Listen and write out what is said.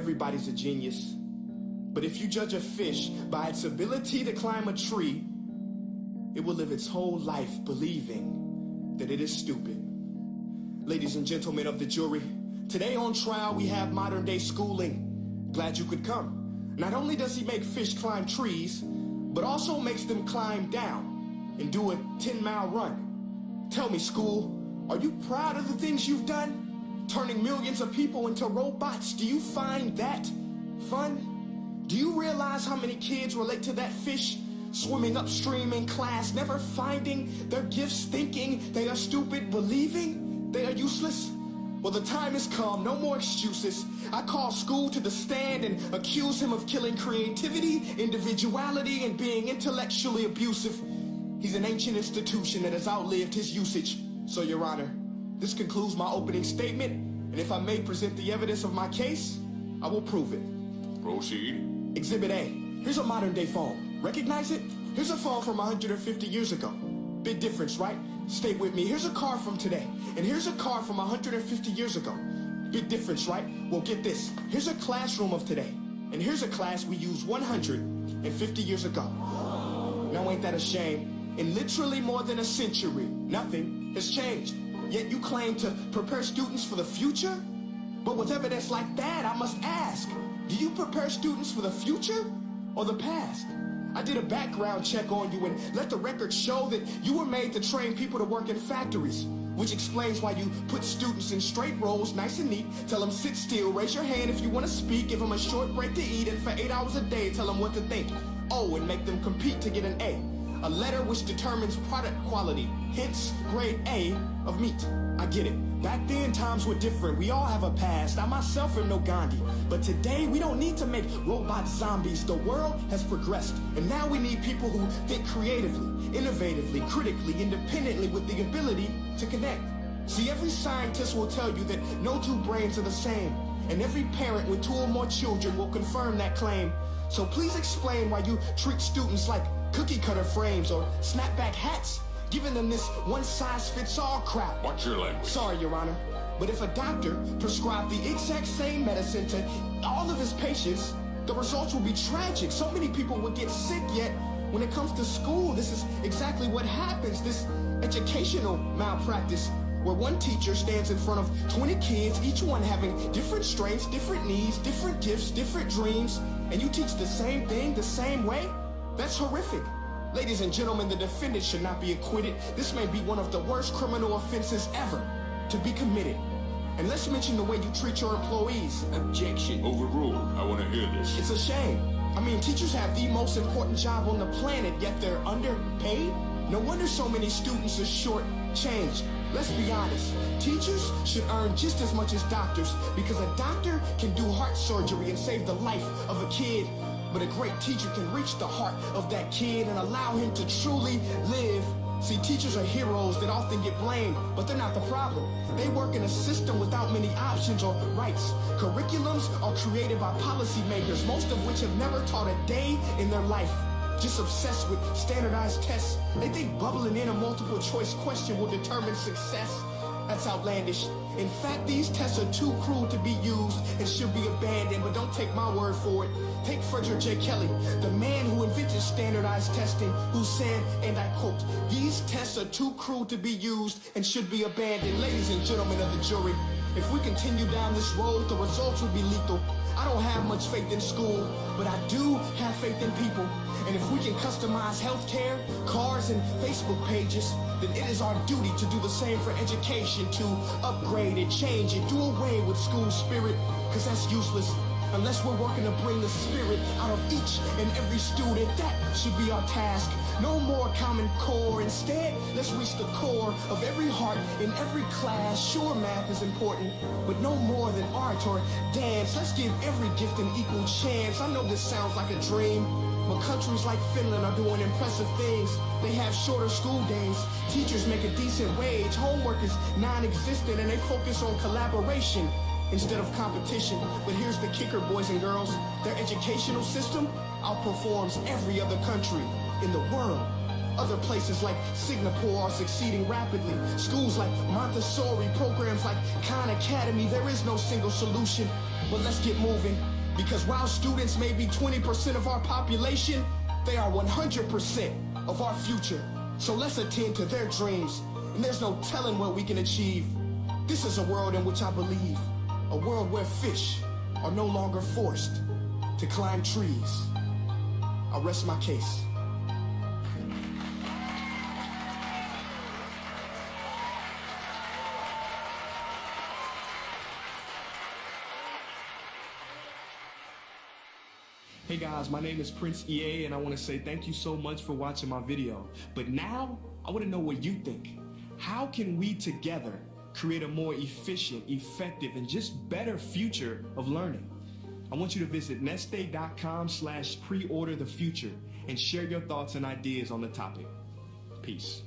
everybody's a genius. But if you judge a fish by its ability to climb a tree, it will live its whole life believing that it is stupid. Ladies and gentlemen of the jury, today on trial we have modern day schooling. Glad you could come. Not only does he make fish climb trees, but also makes them climb down and do a 10-mile run. Tell me, school, are you proud of the things you've done? Turning millions of people into robots, do you find that fun? Do you realize how many kids relate to that fish swimming upstream in class, never finding their gifts, thinking they are stupid, believing they are useless? Well, the time has come, no more excuses. I call school to the stand and accuse him of killing creativity, individuality, and being intellectually abusive. He's an ancient institution that has outlived his usage. So, Your Honor, this concludes my opening statement, and if I may present the evidence of my case, I will prove it. Proceed. Exhibit A. Here's a modern-day phone. Recognize it? Here's a phone from 150 years ago. Big difference, right? Stay with me. Here's a car from today, and here's a car from 150 years ago. Big difference, right? Well, get this. Here's a classroom of today, and here's a class we used 150 years ago. Now, ain't that a shame? In literally more than a century, nothing has changed. Yet you claim to prepare students for the future? But with evidence like that, I must ask, do you prepare students for the future or the past? I did a background check on you and let the record show that you were made to train people to work in factories, which explains why you put students in straight rows, nice and neat, tell them sit still, raise your hand if you want to speak, give them a short break to eat, and for 8 hours a day, tell them what to think. Oh, and make them compete to get an A. A letter which determines product quality, hence grade A of meat. I get it. Back then, times were different. We all have a past. I myself am no Gandhi. But today, we don't need to make robot zombies. The world has progressed. And now we need people who think creatively, innovatively, critically, independently, with the ability to connect. See, every scientist will tell you that no two brains are the same. And every parent with 2 or more children will confirm that claim. So please explain why you treat students like cookie cutter frames or snapback hats, giving them this one-size-fits-all crap. Watch your language. Sorry, Your Honor, but if a doctor prescribed the exact same medicine to all of his patients, the results will be tragic. So many people would get sick, yet when it comes to school, this is exactly what happens, this educational malpractice, where one teacher stands in front of 20 kids, each one having different strengths, different needs, different gifts, different dreams, and you teach the same thing the same way? That's horrific. Ladies and gentlemen, the defendant should not be acquitted. This may be one of the worst criminal offenses ever to be committed. And let's mention the way you treat your employees. Objection. Overruled. I want to hear this. It's a shame. I mean, teachers have the most important job on the planet, yet they're underpaid? No wonder so many students are short-changed. Let's be honest. Teachers should earn just as much as doctors, because a doctor can do heart surgery and save the life of a kid. But a great teacher can reach the heart of that kid and allow him to truly live. See, teachers are heroes that often get blamed, but they're not the problem. They work in a system without many options or rights. Curriculums are created by policymakers, most of which have never taught a day in their life. Just obsessed with standardized tests. They think bubbling in a multiple choice question will determine success. That's outlandish. In fact, these tests are too cruel to be used and should be abandoned, but don't take my word for it. Take Frederick J. Kelly, the man who invented standardized testing, who said, and I quote, "These tests are too cruel to be used and should be abandoned." Ladies and gentlemen of the jury, if we continue down this road, the results will be lethal. I don't have much faith in school, but I do have faith in people. And if we can customize healthcare, cars, and Facebook pages, then it is our duty to do the same for education, to upgrade it, change it, do away with school spirit, because that's useless. Unless we're working to bring the spirit out of each and every student, that should be our task. No more Common Core. Instead, let's reach the core of every heart in every class. Sure, math is important, but no more than art or dance. Let's give every gift an equal chance. I know this sounds like a dream, but countries like Finland are doing impressive things. They have shorter school days. Teachers make a decent wage. Homework is non-existent, and they focus on collaboration instead of competition. But here's the kicker, boys and girls. Their educational system outperforms every other country in the world. Other places like Singapore are succeeding rapidly. Schools like Montessori, programs like Khan Academy, there is no single solution. But let's get moving. Because while students may be 20% of our population, they are 100% of our future. So let's attend to their dreams, and there's no telling what we can achieve. This is a world in which I believe, a world where fish are no longer forced to climb trees. I rest my case. Hey guys, my name is Prince EA, and I want to say thank you so much for watching my video. But now, I want to know what you think. How can we together create a more efficient, effective, and just better future of learning? I want you to visit nestday.com/preorder the future and share your thoughts and ideas on the topic. Peace.